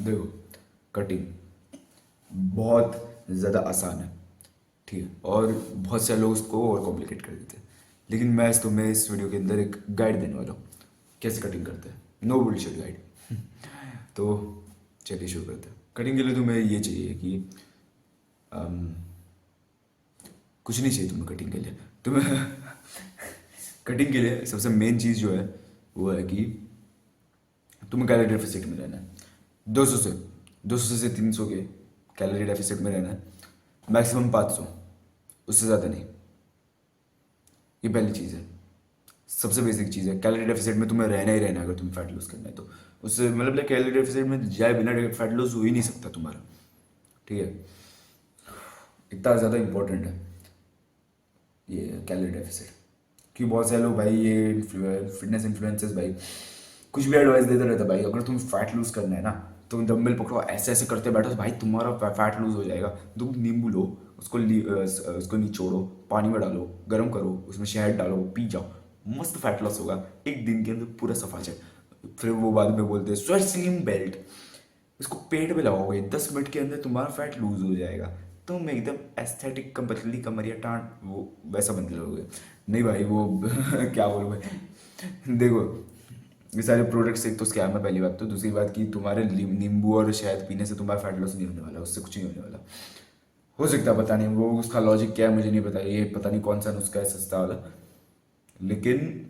देखो, कटिंग बहुत ज़्यादा आसान है, ठीक है, और बहुत सारे लोग उसको और कॉम्प्लिकेट कर देते हैं। लेकिन मैं तुम्हें इस वीडियो के अंदर एक गाइड देने वाला हूँ कैसे कटिंग करते हैं, नो बुलशिट गाइड। तो चलिए शुरू करते हैं। कटिंग के लिए तुम्हें ये चाहिए कि अम, कुछ नहीं चाहिए तुम्हें कटिंग के लिए। तुम्हें कटिंग के लिए सबसे मेन चीज़ जो है वो है कि तुम्हें कैलोरी डेफिसिट में रहना है। 200 से 300 के कैलोरी डेफिसिट में रहना है, मैक्सिमम 500, उससे ज़्यादा नहीं। ये पहली चीज़ है, सबसे बेसिक चीज़ है। कैलोरी डेफिसिट में तुम्हें रहना ही रहना है अगर तुम्हें फैट लूज करना है तो। उससे मतलब कैलोरी डेफिसिट में जाए बिना फैट लूज हो ही नहीं सकता तुम्हारा, ठीक है। इतना ज़्यादा इंपॉर्टेंट है ये कैलोरी डेफिसिट। कि बहुत सारे लोग भाई ये फिटनेस इन्फ्लुएंसर्स भाई कुछ भी एडवाइस देते रहते हैं भाई। अगर तुम फैट लूज करना है ना, तुम डंबल पकड़ो ऐसे ऐसे करते बैठो तो भाई तुम्हारा फैट लूज हो जाएगा। तुम नींबू लो, उसको निचोड़ो, पानी में डालो, गर्म करो, उसमें शहद डालो, पी जाओ, मस्त फैट लॉस होगा एक दिन के अंदर पूरा सफा जाए। फिर वो बाद में बोलते हैं स्वेट स्लिम बेल्ट, इसको पेट पे लगाओगे 10 मिनट के अंदर तुम्हारा फैट लूज हो जाएगा, तुम एकदम एस्थेटिक कम पतली कमरिया टाँट वो वैसा बनने लगोगे। नहीं भाई वो क्या बोलूँ मैं। देखो, ये सारे प्रोडक्ट्स एक तो स्कैम है पहली बात। तो दूसरी बात कि तुम्हारे नींबू और शहद पीने से तुम्हारा फैट लॉस नहीं होने वाला, उससे कुछ नहीं होने वाला। हो सकता है, पता नहीं वो उसका लॉजिक क्या है मुझे नहीं पता, ये पता नहीं कौन सा नुस्खा है सस्ता वाला। लेकिन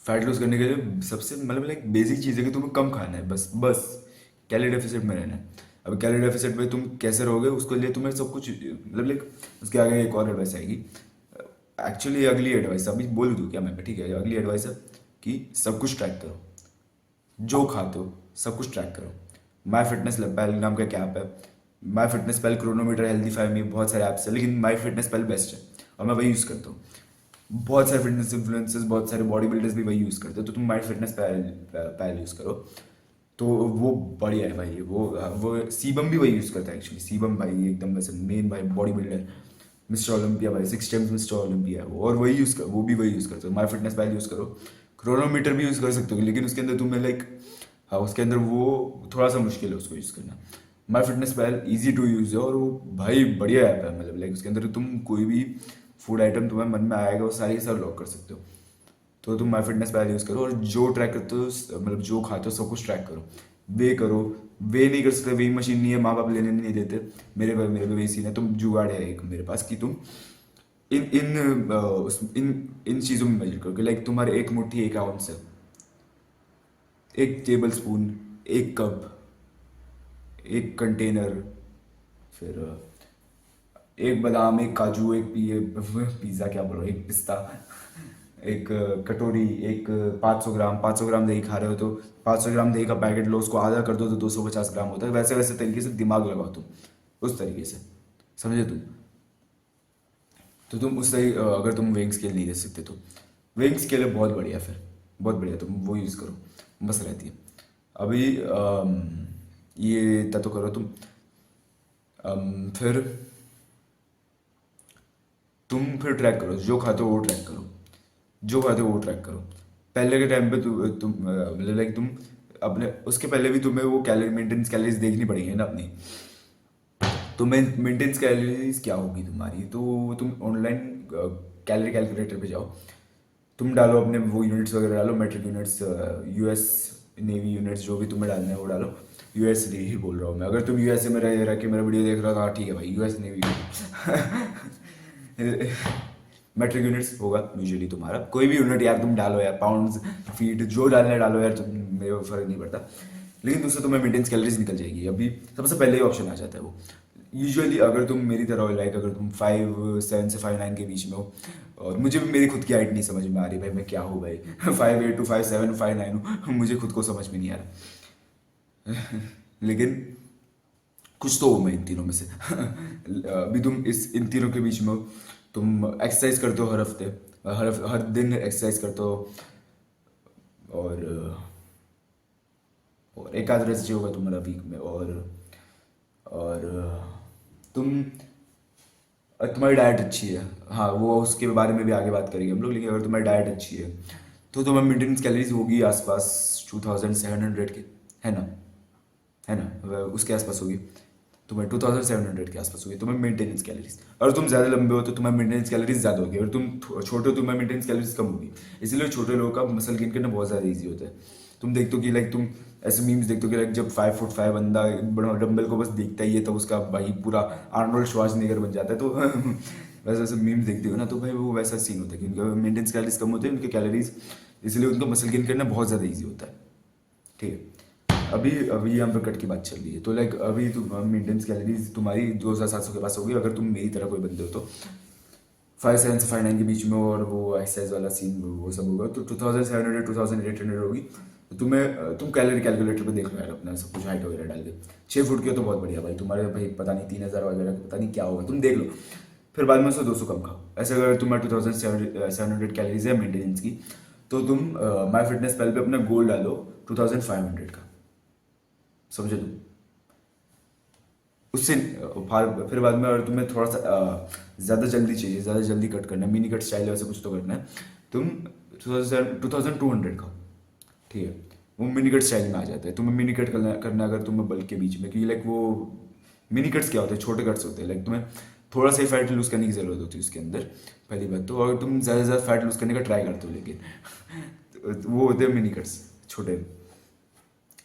फैट लूज करने के लिए सबसे मतलब लाइक बेसिक चीज़ है कि तुम्हें कम खाना है, बस बस कैलोरी डेफिसिट में रहना है। अब कैलोरी डेफिसिट में तुम कैसे रहोगे उसके लिए तुम्हें सब कुछ मतलब लाइक उसके आगे एक और एडवाइस आएगी। एक्चुअली अगली एडवाइस अभी बोल दूँ क्या मैं, ठीक है। अगली एडवाइस है कि सब कुछ ट्रैक करो, जो खाते हो सब कुछ ट्रैक करो। माई फिटनेस पैल नाम का एक ऐप है, MyFitnessPal, Cronometer, healthy five, में बहुत सारे ऐप्स है लेकिन माई फिटनेस पैल बेस्ट है और मैं वही यूज़ करता हूँ। बहुत सारे फिटनेस इन्फ्लुएंसर्स, बहुत सारे बॉडी बिल्डर्स भी वही यूज़ करते हैं, तो तुम my fitness pale pale use करो तो वो बढ़िया है भाई। वो सीबम भी वही यूज़ करता है एक्चुअली। सीबम भाई एकदम वैसे मेन भाई बॉडी बिल्डर, मिस्टर ओलंपिया भाई, 6 टाइम्स मिस्टर ओलंपिया है वो, और वही यूज़ कर वो भी वही यूज़ करते हो। माई फिटनेस पैल यूज़ करो, क्रोनोमीटर भी यूज़ कर सकते हो लेकिन उसके अंदर तुम्हें लाइक, हाँ उसके अंदर वो थोड़ा सा मुश्किल है उसको यूज़ करना। MyFitnessPal easy to use है और वो भाई बढ़िया ऐप है। मतलब लाइक उसके अंदर तुम कोई भी फूड आइटम तुम्हें मन में आएगा वो सारी के सारे लॉक कर सकते हो। तो तुम माई फिटनेस पैल यूज़ करो और जो ट्रैक करते हो मतलब जो खाते हो सब कुछ ट्रैक करो। वे करो, वे नहीं कर सकते, वे मशीन नहीं है, माँ बाप लेने नहीं देते। मेरे पे वही सीन है, तुम जुगाड़ है एक मेरे पास कि तुम इन इन इन इन चीज़ों में मेजर करो कि लाइक तुम्हारे एक मुट्ठी 1 आउंस है, 1 टेबल स्पून, 1 कप, 1 कंटेनर, फिर 1 बादाम, 1 काजू, एक पिज़्ज़ा क्या बोलो, 1 पिस्ता, एक कटोरी, एक 500 ग्राम, 500 ग्राम दही खा रहे हो तो 500 ग्राम दही का पैकेट लो, उसको आधा कर दो तो 250 ग्राम होता है। वैसे वैसे तरीके से दिमाग लगाओ तुम, उस तरीके से, समझे तुम। तो तुम उस तरीके अगर तुम वेइंग स्केल नहीं दे सकते तो वेइंग स्केल है बहुत बढ़िया, फिर बहुत बढ़िया, तुम वो यूज़ करो, मस्त रहती है। अभी ये इतना तो करो तुम। फिर फिर ट्रैक करो, जो खाते हो वो ट्रैक करो, जो खाते हो वो ट्रैक करो। पहले के टाइम पे तुम मतलब लाइक तुम अपने उसके पहले भी तुम्हें वो कैलोरी मेंटेनेंस कैलोरीज देखनी पड़ेगी ना अपनी। तो मेंटेनेंस कैलोरीज क्या होगी तुम्हारी, तो तुम ऑनलाइन कैलोरी कैलकुलेटर पे जाओ, तुम डालो अपने वो यूनिट्स वगैरह डालो, metric units, US Navy units, जो भी तुम्हें डालना है वो डालो। यूएस ही बोल रहा हूँ मैं, अगर तुम यूएसए में रह के मेरा वीडियो देख रहा हो तो हाँ ठीक है भाई, यूएस नेवी। मेट्रिक यूनिट्स होगा यूजुअली तुम्हारा, कोई भी यूनिट यार तुम डालो यार, पाउंड्स, फीट, जो डालना है डालो यार, तुम मेरे को फर्क नहीं पड़ता। लेकिन उससे तुम्हें मेंटेनेंस कैलोरीज निकल जाएगी। अभी सबसे पहले ही ऑप्शन आ जाता है वो। यूजुअली अगर तुम मेरी तरह हो, लाइक अगर तुम 5'7" से 5'9" के बीच में हो, और मुझे भी मेरी खुद की हाइट नहीं समझ में आ रही भाई, मैं क्या हूँ भाई। 5'8" टू 5'7", 5'9" हूँ, मुझे खुद को समझ में नहीं आ रहा। लेकिन कुछ तो हूँ मैं इन तीनों में से। अभी तुम इन तीनों के बीच में हो, तुम एक्सरसाइज करते हो हर हफ्ते, हर दिन एक्सरसाइज करते हो, और एक आध रेस्ट होगा तुम्हारा वीक में, और तुम तुम्हारी डाइट अच्छी है, हाँ वो उसके बारे में भी आगे बात करेंगे हम लोग। लेकिन अगर तुम्हारी डाइट अच्छी है तो तुम्हारी मेंटेनेंस कैलोरीज होगी आसपास 2700 के, है ना, है ना, उसके आसपास होगी। तुम्हें 2700 के आसपास होगी तुम्हें मेंटेनेंस कैलोरीज। और तुम ज़्यादा लंबे हो तो तुम्हारी मेंटेनेंस कैलोरीज ज़्यादा होगी, और तुम छोटे हो तुम्हारी मेंटेनेंस कैलोरीज कम होगी। इसलिए छोटे लोगों का मसल गेन करना बहुत ज़्यादा ईजी होता है। तुम देखते हो कि लाइक तुम ऐसे मीम्स देखते हो कि लाइक जब 5 फुट 5 बंदा बड़ा डंबल को बस देखता ही है तब उसका भाई पूरा आर्नोल्ड श्वार्ज़नेगर बन जाता है। तो वैसे वैसे मीम्स देखते हो ना, तो भाई वो वैसा सीन होता है कि उनका मेंटेनेंस कैलोरीज कम होते हैं, उनके कैलोरीज, इसलिए उनका मसल गेन करना बहुत ज़्यादा ईजी होता है। ठीक है, अभी अभी यहाँ पे कट की बात चल रही है, तो लाइक अभी तुम मेंटेनेंस कैलोरीज तुम्हारी 2700 के पास होगी अगर तुम मेरी तरह कोई बंदे हो तो। 5'7" से 5'9" के बीच में, और वो एक्सरसाइज वाला सीन वो सब होगा तो 2700 2800 होगी। तो तुम कैलोरी कैलकुलेटर पे देख लो यार अपना सब कुछ हाइट वगैरह डाल के। 6 फुट की हो तो बहुत बढ़िया भाई, तुम्हारे भाई पता नहीं 3000 वगैरह पता नहीं क्या होगा, तुम देख लो। फिर बाद में उससे 200 कम खाओ। ऐसे अगर तुम्हारे 2700 कैलोरीज है मेंटेनेंस की, तो तुम माई फिटनेस पैल पे अपना गोल डालो 2500 का, समझे तुम। उससे फिर बाद में अगर तुम्हें थोड़ा सा ज़्यादा जल्दी चाहिए, ज़्यादा जल्दी कट करना है, मिनी कट स्टाइल वैसे कुछ तो करना है, तुम 2200 खाओ। ठीक है, वो मिनी कट स्टाइल में आ जाता है। तुम्हें मिनी कट करना अगर तुम्हें बल्क के बीच में, क्योंकि लाइक वो मिनी कट्स क्या होते हैं, छोटे कट्स होते हैं। लाइक तुम्हें थोड़ा सा फैट लूज करने की ज़रूरत होती है उसके अंदर, पहली बात तो। अगर तुम ज़्यादा से ज़्यादा फैट लूज करने का ट्राई करते हो, लेकिन तो वो होते हैं मिनी कट्स, छोटे।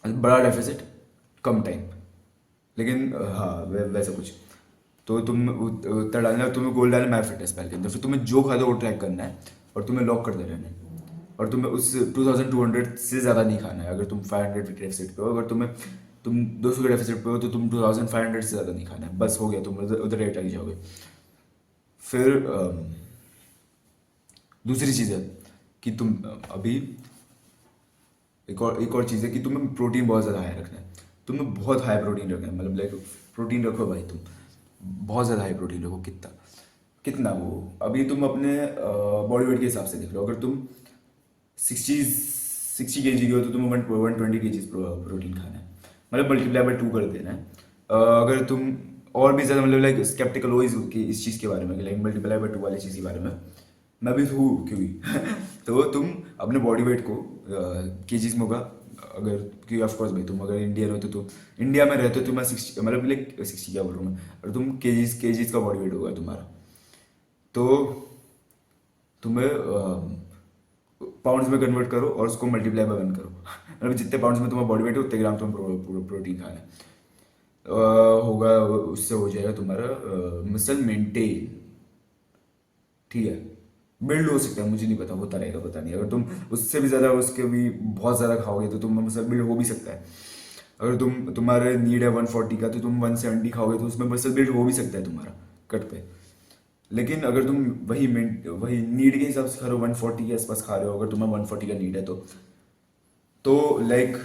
बड़ा डेफिसिट, कम टाइम, लेकिन हाँ वैसा कुछ। तो तुम उतना डालना, तुम्हें गोल डालना मैप फिटनेस पैल के अंदर, फिर तुम्हें जो खाते हो वो ट्रैक करना है और तुम्हें लॉक करते रहना है। और तुम्हें उस 2200 से ज़्यादा नहीं खाना है। अगर तुम 500 के डेफिसिट पे हो, अगर तुम 200 के डेफिसिट पे हो, तो तुम 2500 से ज़्यादा नहीं खाना है, बस हो गया, तुम उधर रेट आ जाओगे। फिर दूसरी चीज़ है कि तुम अभी एक और चीज़ है कि तुम्हें प्रोटीन बहुत ज़्यादा हाई रखना है। तुम्हें बहुत हाई प्रोटीन रखना है, मतलब लाइक प्रोटीन रखो भाई, तुम बहुत ज़्यादा हाई प्रोटीन रखो। कितना कितना वो अभी तुम अपने बॉडी वेट के हिसाब से देख लो। अगर तुम 60 के जी की हो तो तुम्हें 120 के जी प्रोटीन खाना है, मतलब मल्टीप्लाई बाय 2 कर देना है। अगर तुम और भी ज़्यादा मतलब लाइक स्केप्टिकल हो इस चीज़ के बारे में, लाइक मल्टीप्लाई बाय 2 वाली चीज़ के बारे में, मैं भी हूँ क्योंकि तो तुम अपने बॉडी वेट को केजीज में होगा। अगर क्योंकि ऑफ कोर्स भाई तुम अगर इंडियन हो तो तुम इंडिया में रहते हो, तुम्हें 60 मतलब लाइक 60 क्या बोल रहा हूँ मैं, और तुम केजीज का बॉडी वेट होगा तुम्हारा, तो तुम्हें पाउंड्स में कन्वर्ट करो और उसको मल्टीप्लाई बाय 1 करो। मतलब जितने पाउंड्स में तुम्हारा बॉडी वेट है उतने ग्राम तुम्हें प्रोटीन खाना है। होगा, उससे हो जाएगा तुम्हारा मसल मेंटेन। ठीक है, बिल्ड हो सकता है, मुझे नहीं पता, होता रहेगा, पता नहीं। अगर तुम उससे भी ज़्यादा उसके भी बहुत ज़्यादा खाओगे तो तुम मसल बिल्ड हो भी सकता है। अगर तुम्हारे नीड है 140 का तो तुम 170 खाओगे तो उसमें मसल बिल्ड हो भी सकता है तुम्हारा कट पे। लेकिन अगर तुम वही नीड के हिसाब से खा रहे हो, 140 के आसपास खा रहे हो, अगर तुम्हें 140 का नीड है तो लाइक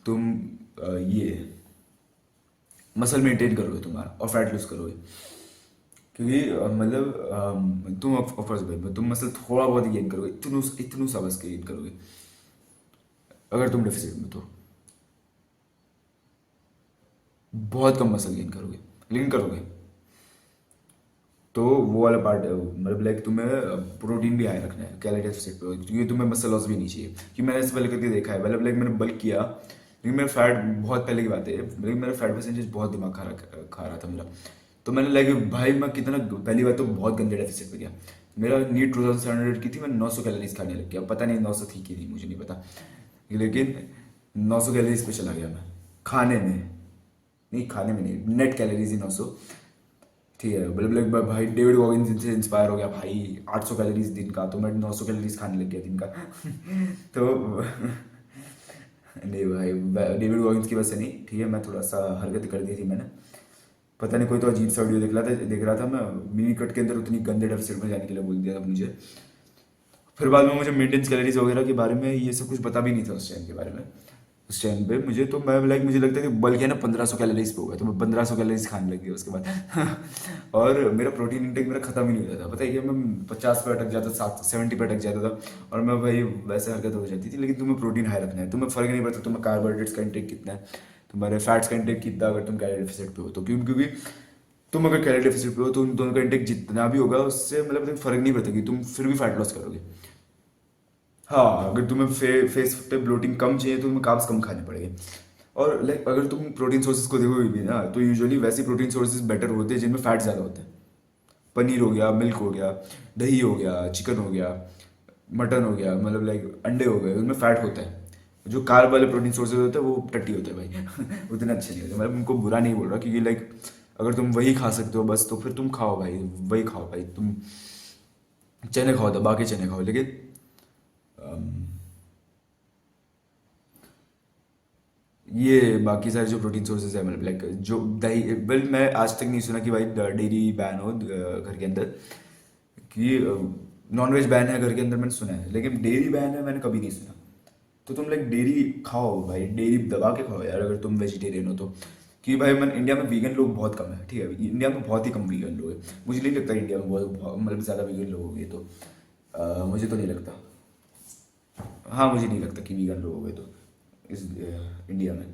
तुम ये मसल मेंटेन करोगे तुम्हारा और फैट लूज करोगे। क्योंकि मतलब तुम ऑफकोर्स भाई तुम मसल थोड़ा बहुत गेन करोगे, इतनू सा बस गेन करोगे अगर तुम डेफिसिट में, तो बहुत कम मसल गेन करोगे, लेकिन करोगे। तो वो वाला पार्ट है, मतलब लाइक तुम्हें प्रोटीन भी हाई रखना है कैलोरी डेफिसिट पे, क्योंकि तुम्हें मसल लॉस भी नहीं चाहिए। क्योंकि मैंने इससे पहले करके देखा है, मतलब लाइक मैंने बल्क किया, लेकिन मेरा फैट बहुत पहले की बात है, लेकिन मेरा फैट परसेंटेज बहुत दिमाग खा रहा था मेरा। तो मैंने लाइक भाई मैं कितना, पहली बार तो बहुत गंदे डेफिसिट पे गया। मेरा नीड 2700 की थी, मैं 900 कैलोरीज खाने लग गया, पता नहीं 900 थी कि नहीं, मुझे नहीं पता, लेकिन 900 कैलोरीज पे चला गया मैं खाने में, नहीं खाने में नहीं, नेट कैलोरीज ही 900। ठीक है, मतलब लाइक भाई डेविड गॉगिन्स से इंस्पायर हो गया भाई, 800 कैलोरीज दिन का, तो मैं 900 कैलोरीज खाने लग गया दिन का। तो नहीं भाई, डेविड गॉगिन्स की वजह से नहीं, ठीक है, मैं थोड़ा सा हरकत कर दी थी मैंने, पता नहीं कोई तो अजीब सा वीडियो देख रहा था मैं, मिनी कट के अंदर उतनी गंदे डेफिसिट में जाने के लिए बोल दिया था मुझे। फिर बाद में मुझे मेंटेनेंस कैलोरीज वगैरह के बारे में ये सब कुछ पता भी नहीं था उस टाइम के बारे में। उस टाइम पे मुझे तो मैं लाइक मुझे लगता है कि बल्कि है ना 1500 कैलोरीज पे होगा, तो मैं 1500 कैलोरीज खाने लग गया उसके बाद। और मेरा प्रोटीन इंटेक मेरा खत्म ही नहीं होता था, पता है क्या, मैं 50 पे अटक जाता, 70 पे अटक जाता था, और मैं भाई वैसे हरकत हो जाती थी। लेकिन तुम्हें प्रोटीन हाई रखना है, तुम्हें फर्क नहीं पड़ता तुम्हें कार्बोहाइड्रेट्स का इंटेक कितना है, तुम्हारे फैट्स का इंटेक कितना, अगर तुम कैलोरी डेफिसिट पे हो तो। क्योंकि तुम अगर कैलोरी डेफिसिट पे हो तो उन दोनों का इंटेक जितना भी होगा उससे मतलब फर्क नहीं पड़ता कि तुम फिर भी फैट लॉस करोगे। हाँ, अगर तुम्हें फेस पे ब्लोटिंग कम चाहिए तो तुम्हें कार्ब्स कम खाने पड़ेंगे। और लाइक अगर तुम प्रोटीन सोर्सेज को देखोगे भी ना, तो यूजुअली वैसे प्रोटीन सोर्सेज बेटर होते हैं जिनमें फैट ज़्यादा होता है। पनीर हो गया, मिल्क हो गया, दही हो गया, चिकन हो गया, मटन हो गया, मतलब लाइक अंडे हो गए, उनमें फैट होता है। जो कार्ब वाले प्रोटीन सोर्सेज होते हैं वो टट्टी होते हैं भाई उतने अच्छे नहीं होते। मतलब उनको बुरा नहीं बोल रहा, क्योंकि लाइक अगर तुम वही खा सकते हो बस, तो फिर तुम खाओ भाई, वही खाओ भाई। तुम चने खाओ, दबा के चने खाओ, लेकिन अम, ये बाकी सारे जो प्रोटीन सोर्सेज है, मतलब लाइक जो दही, वेल मैं आज तक नहीं सुना कि भाई डेयरी बैन हो घर के अंदर, कि नॉनवेज बैन है घर के अंदर, मैंने सुना है, लेकिन डेयरी बैन है मैंने कभी नहीं सुना। तो तुम लाइक डेयरी खाओ भाई, डेयरी दबा के खाओ यार, अगर तुम वेजिटेरियन हो तो। कि भाई मन इंडिया में वीगन लोग बहुत कम है, ठीक है, इंडिया में बहुत ही कम वीगन लोग हैं। मुझे नहीं लगता इंडिया में मतलब ज़्यादा वीगन लोग होंगे, तो मुझे तो नहीं लगता। हाँ, मुझे नहीं लगता कि वीगन लोग होंगे तो इस इंडिया में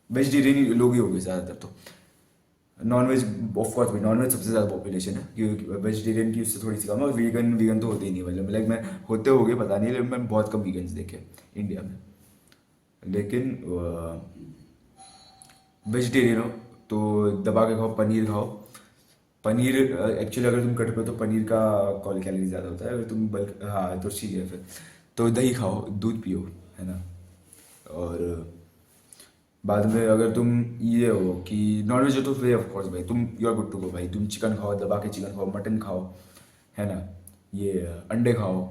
वेजिटेरियन लोग ही होंगे ज़्यादातर। तो नॉन वेज, ऑफ कोर्स भाई, नॉन वेज सबसे ज़्यादा पॉपुलेशन है, क्योंकि वेजिटेरियन की उससे थोड़ी सी कम है, और वीगन वीगन तो होते ही नहीं, मतलब लाइक मैं होते होंगे पता नहीं, लेकिन मैं बहुत कम वीगन्स देखे इंडिया में। लेकिन वेजिटेरियन हो तो दबा के खाओ, पनीर खाओ। पनीर एक्चुअली अगर तुम कट पे हो तो पनीर का कॉल कैलोरी ज़्यादा होता है, अगर तुम बल्क, हाँ तो ठीक है फिर। तो दही खाओ, दूध पियो, है ना। और बाद में अगर तुम ये हो कि नॉन वेज हो तो फिर ऑफ कोर्स भाई तुम you are good to go भाई, तुम चिकन खाओ, दबा के चिकन खाओ, मटन खाओ, है ना, ये अंडे खाओ।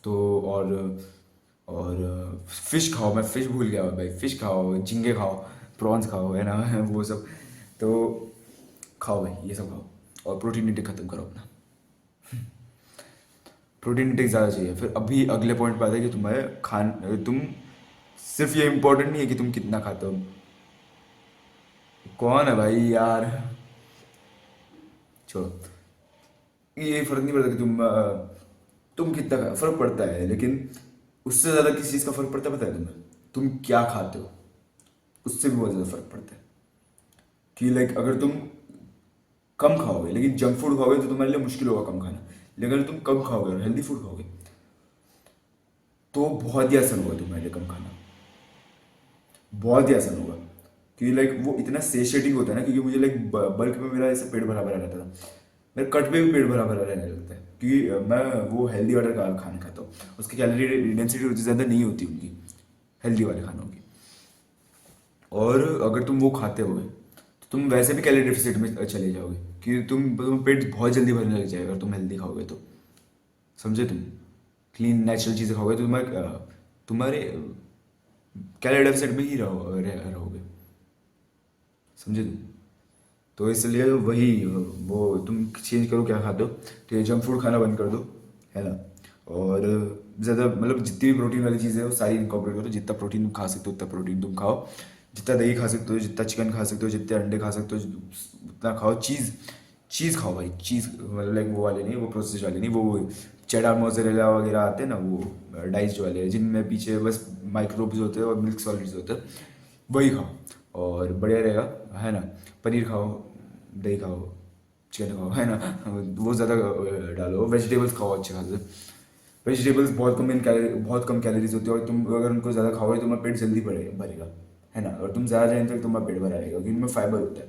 तो और फिश खाओ, मैं फिश भूल गया भाई, फिश खाओ, झींगे खाओ, प्रॉन्स खाओ, है ना वो सब। तो खाओ भाई, ये सब खाओ, और प्रोटीन इंटेक खत्म करो अपना। प्रोटीन इंटेक ज़्यादा चाहिए। फिर अभी अगले पॉइंट पे आता है कि तुम सिर्फ ये इम्पोर्टेंट नहीं है कि तुम कितना खाते हो। कौन है भाई यार, छोड़ो, ये फर्क नहीं पड़ता कि तुम कितना फर्क पड़ता है, लेकिन उससे ज़्यादा किस चीज़ का फर्क पड़ता है पता है तुम्हें? तुम क्या खाते हो, उससे भी बहुत ज़्यादा फर्क पड़ता है। कि लाइक अगर तुम कम खाओगे लेकिन जंक फूड खाओगे तो तुम्हारे लिए मुश्किल होगा कम खाना। लेकिन अगर तुम कम खाओगे और हेल्दी फूड खाओगे तो बहुत ही आसान होगा तुम्हारे लिए कम खाना, बहुत ही आसान होगा। क्योंकि लाइक वो इतना सेशेटिंग होता है ना, क्योंकि मुझे लाइक बल्क में मेरा ऐसे पेट भरा भरा रहता था, मेरे कट पे भी पेट भरा भरा रहने लगता है, क्योंकि मैं वो हेल्दी वाला खाना खाता हूँ, उसकी कैलोरी डेंसिटी उतनी ज़्यादा नहीं होती उनकी, हेल्दी वाले खानों की। और अगर तुम वो खाते होगे तो तुम वैसे भी कैलोरी डेफिसिट में चले जाओगे, कि तुम पेट बहुत जल्दी भरने लग जाएगा अगर तुम हेल्दी खाओगे तो। समझे तुम? क्लीन नेचुरल चीज़ें खाओगे तो तुम्हारे कैलोरी डेफिसिट में ही रहोगे। समझे तुम? तो इसलिए वही वो तुम चेंज करो क्या खाते हो, तो ये जंक फूड खाना बंद कर दो, है ना। और ज़्यादा मतलब जितनी भी प्रोटीन वाली चीज़ें है वो सारी इनकॉर्पोरेट करो, जितना प्रोटीन तुम खा सकते हो उतना प्रोटीन तुम खाओ, जितना दही खा सकते हो, जितना चिकन खा सकते हो, जितने अंडे खा सकते हो उतना खाओ। चीज़ चीज़ खाओ भाई, चीज़ मतलब लाइक वो वाले नहीं, वो प्रोसेस वाले नहीं, वो चेडर मोज़रेला वगैरह आते हैं ना, वो डाइस्ड वाले जिनमें पीछे बस माइक्रोब्स होते हैं और मिल्क सॉलिड्स होते हैं, वही खाओ और बढ़िया रहेगा, है ना। पनीर खाओ, दही खाओ, चिकन खाओ, है ना। वो ज़्यादा डालो, वेजिटेबल्स खाओ अच्छे खासे। वेजिटेबल्स बहुत कम कैलोरीज होती है, और तुम अगर उनको ज़्यादा खाओगे तो तुम्हारा पेट जल्दी भरेगा, है ना। और तुम ज़्यादा टाइम तक तुम्हारा पेट भरा रहेगा, क्योंकि इनमें फाइबर होता है।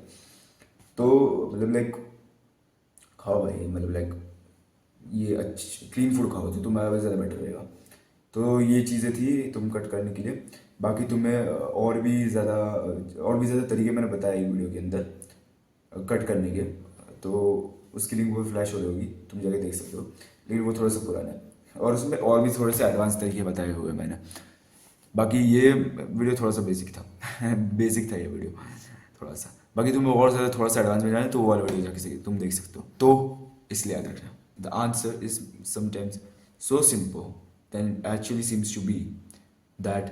तो मतलब लाइक खाओ भाई, मतलब लाइक ये अच्छी क्लीन फूड खाओ तो तुम्हारा ज़्यादा बेटर रहेगा। तो ये चीज़ें थी तुम कट करने के लिए। बाकी तुम्हें और भी ज़्यादा तरीके मैंने बताया वीडियो के अंदर कट करने के, तो उसकी लिंक वो फ्लैश हो रही होगी, तुम जाके देख सकते हो। लेकिन वो थोड़ा सा पुराना है, और उसमें और भी थोड़े से एडवांस तरीके बताए हुए हैं मैंने। बाकी ये वीडियो थोड़ा सा बेसिक था बेसिक था ये वीडियो थोड़ा सा। बाकी तुम्हें और ज़्यादा थोड़ा सा एडवांस में जाना है तो वो वाला वीडियो जाके तुम देख सकते हो। तो इसलिए याद रखना, the answer is sometimes so simple than it actually seems to be, that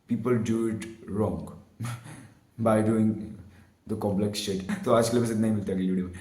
people do it wrong by doing the complex shit। तो आज के लिए बस इतना ही, मिलता है अगली वीडियो में।